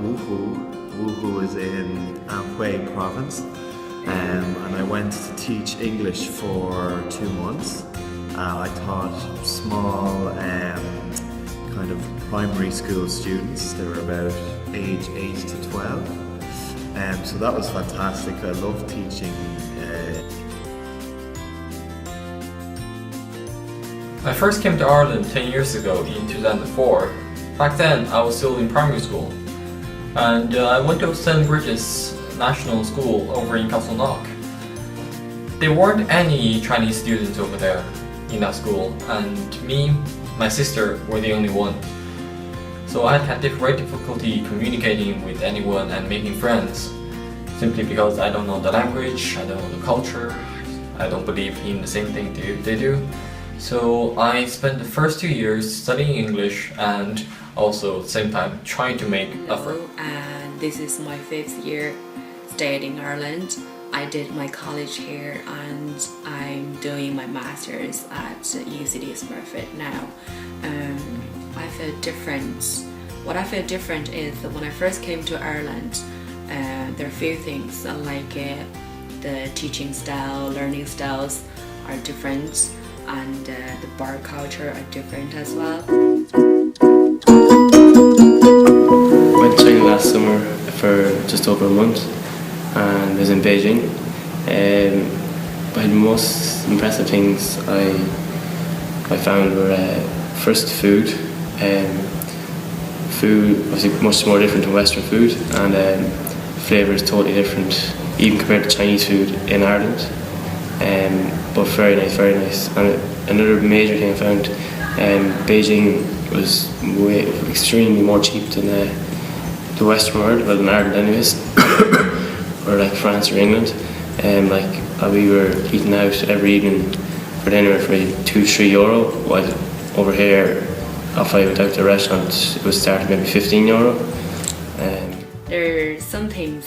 Wuhu. Wuhu is in Anhui province, and I went to teach English for 2 months. I taught small kind of primary school students. They were about age 8 to 12. So that was fantastic. I love teaching. I first came to Ireland 10 years ago in 2004. Back then I was still in primary school, and I went to St. Bridget's National School over in Castleknock. There weren't any Chinese students over there in that school, and me, my sister were the only one. So I had great difficulty communicating with anyone and making friends, simply because I don't know the language, I don't know the culture, I don't believe in the same thing they do. So I spent the first 2 years studying English and also at the same time trying to make effort. And this is my 5th year staying in Ireland. I did my college here and I'm doing my master's at UCD Smurfit now. I feel different. What I feel different is that when I first came to Ireland, there are a few things like the teaching style, learning styles are different, and the bar culture are different as well. Went to China last summer for just over a month and was in Beijing. But the most impressive things I found were first food. Food obviously much more different to Western food, and flavour is totally different, even compared to Chinese food in Ireland. But very nice, very nice. And another major thing I found, Beijing was extremely more cheap than the Western world, well in Ireland anyways, or like France or England. We were eating out every evening for dinner for €2-3, while over here, if I went out to a restaurant, it was starting maybe €15. There are some things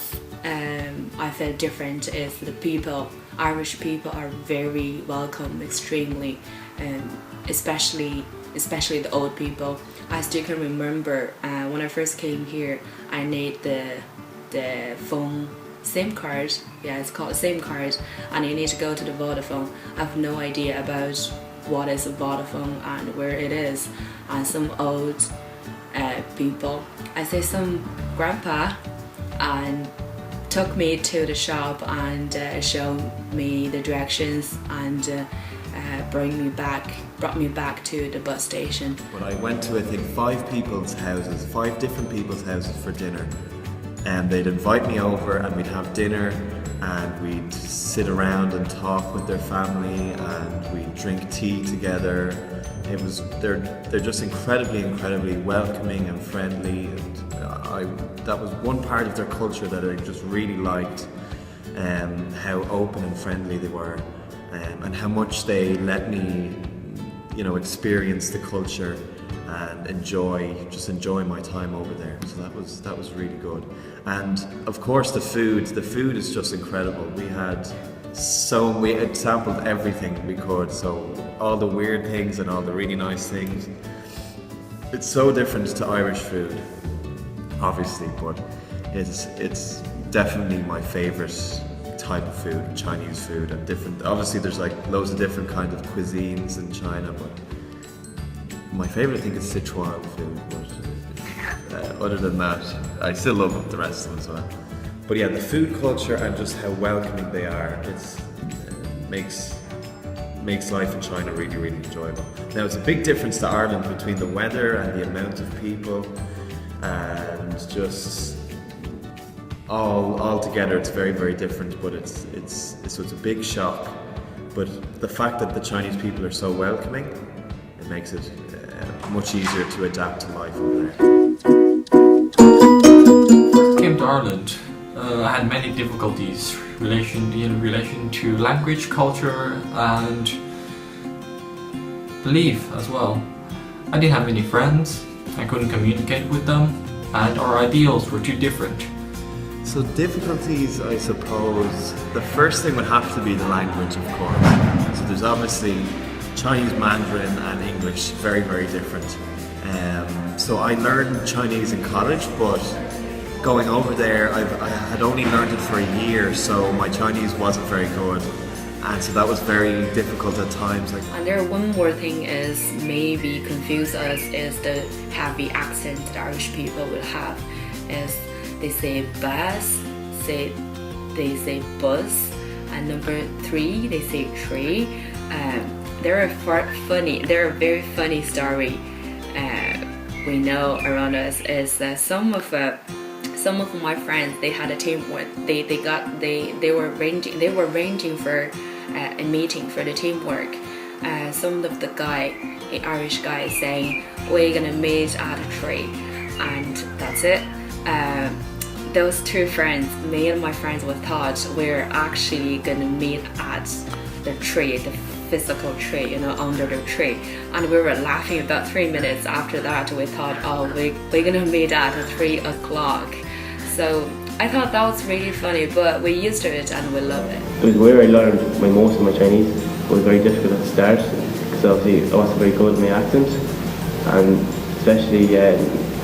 I feel different is the people. Irish people are very welcome, extremely, especially the old people. I still can remember when I first came here, I need the phone SIM card. Yeah, it's called a SIM card, and you need to go to the Vodafone. I have no idea about what is a Vodafone and where it is. And some old people, I say some grandpa, and took me to the shop and showed me the directions and brought me back to the bus station. But I went to, I think, 5 different people's houses for dinner. And they'd invite me over and we'd have dinner and we'd sit around and talk with their family and we'd drink tea together. They're just incredibly welcoming and friendly, and that was one part of their culture that I just really liked, how open and friendly they were, and how much they let me, experience the culture and enjoy my time over there. So that was really good. And of course the food is just incredible. We had sampled everything we could, so all the weird things and all the really nice things. It's so different to Irish food, obviously, but it's definitely my favourite type of food, Chinese food, and different. Obviously there's like loads of different kinds of cuisines in China, but my favourite I think is Sichuan food, but other than that, I still love the rest of them as well. But yeah, the food culture and just how welcoming they are, makes life in China really enjoyable. Now it's a big difference to Ireland between the weather and the amount of people, and just all together it's very different. But it's a big shock. But the fact that the Chinese people are so welcoming, it makes it much easier to adapt to life over there. Came to Ireland. I had many difficulties in relation to language, culture, and belief as well. I didn't have any friends, I couldn't communicate with them, and our ideals were too different. So difficulties, I suppose, the first thing would have to be the language, of course. So there's obviously Chinese Mandarin and English, very different. So I learned Chinese in college, but going over there, I had only learned it for a year, so my Chinese wasn't very good, and so that was very difficult at times. Like, And there one more thing is maybe confuse us is the heavy accent that Irish people will have. Is they say bus, they say bus, and number 3 they say tree. They're a very funny story. We know around us is that some of my friends, they had a teamwork. They were arranging for a meeting for the teamwork. Some of the Irish guy saying we're gonna meet at a tree, and that's it. Those 2 friends, me and my friends, we thought we're actually gonna meet at the tree, the physical tree, under the tree, and we were laughing about 3 minutes after that. We thought, oh, we're gonna meet at 3 o'clock. So I thought that was really funny, but we're used to it and we love it. It was where I learned most of my Chinese. It was very difficult at the start because obviously I wasn't very good with my accent, and especially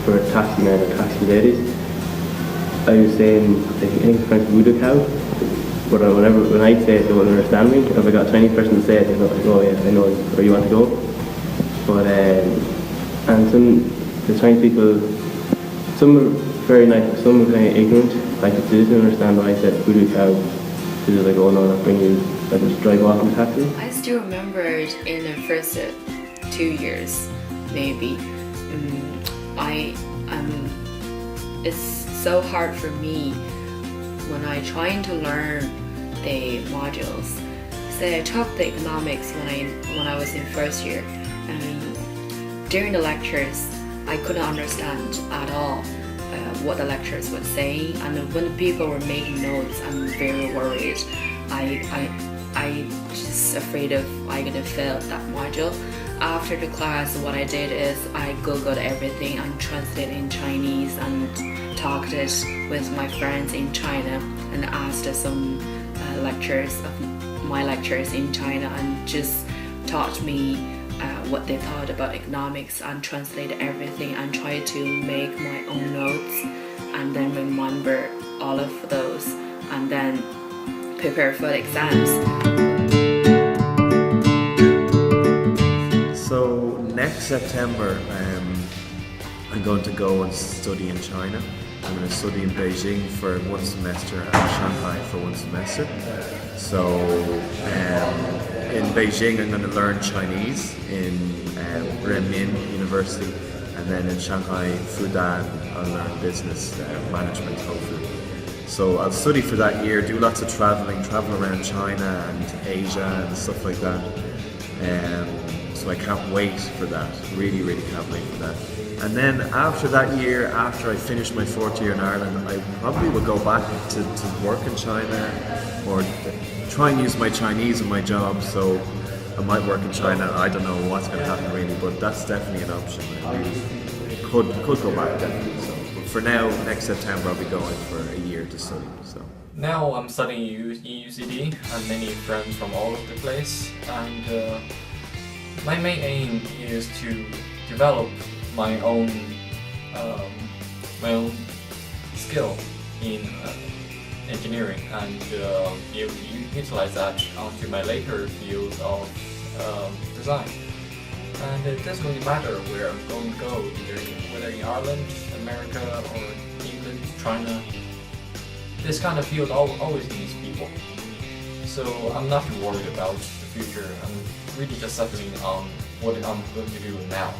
for taxi men and taxi ladies. I was saying, I think it's French voodoo cow, but when I'd say it, they wouldn't understand me. If I got a Chinese person to say it, they'd go, oh yeah, I know where you want to go. But and the Chinese people, some are very nice, some are kind of ignorant. Like if they didn't understand why I said voodoo cow, they were like, oh no, I'll bring you, I'll just drive off in a taxi. I still remember it in the first 2 years, maybe. It's so hard for me when I trying to learn the modules. So I took the economics when I was in first year. During the lectures, I couldn't understand at all what the lecturers were saying, and when people were making notes, I'm very worried. I just afraid of I gonna fail that module. After the class, what I did is I googled everything and translated in Chinese and talked it with my friends in China and asked some my lecturers in China, and just taught me what they thought about economics, and translated everything and tried to make my own notes and then remember all of those and then prepare for the exams. so next September, I'm going to go and study in China. I'm going to study in Beijing for 1 semester and Shanghai for 1 semester. So in Beijing I'm going to learn Chinese in Renmin University, and then in Shanghai, Fudan, I'll learn business management hopefully. So I'll study for that year, do lots of travel around China and Asia and stuff like that. So I can't wait for that, really can't wait for that. And then after that year, after I finish my 4th year in Ireland, I probably will go back to work in China, or try and use my Chinese in my job. So I might work in China, I don't know what's going to happen really, but that's definitely an option. I really could go back definitely. So, but for now, next September I'll be going for a year to study. So. Now I'm studying UCD and many friends from all over the place, and my main aim is to develop my own skill in engineering, and be able to utilize that onto my later field of design. And it doesn't really matter where I'm going to go, whether in Ireland, America, or England, China. This kind of field always needs people. So I'm not too worried about the future. I'm really just settling on what I'm going to do now.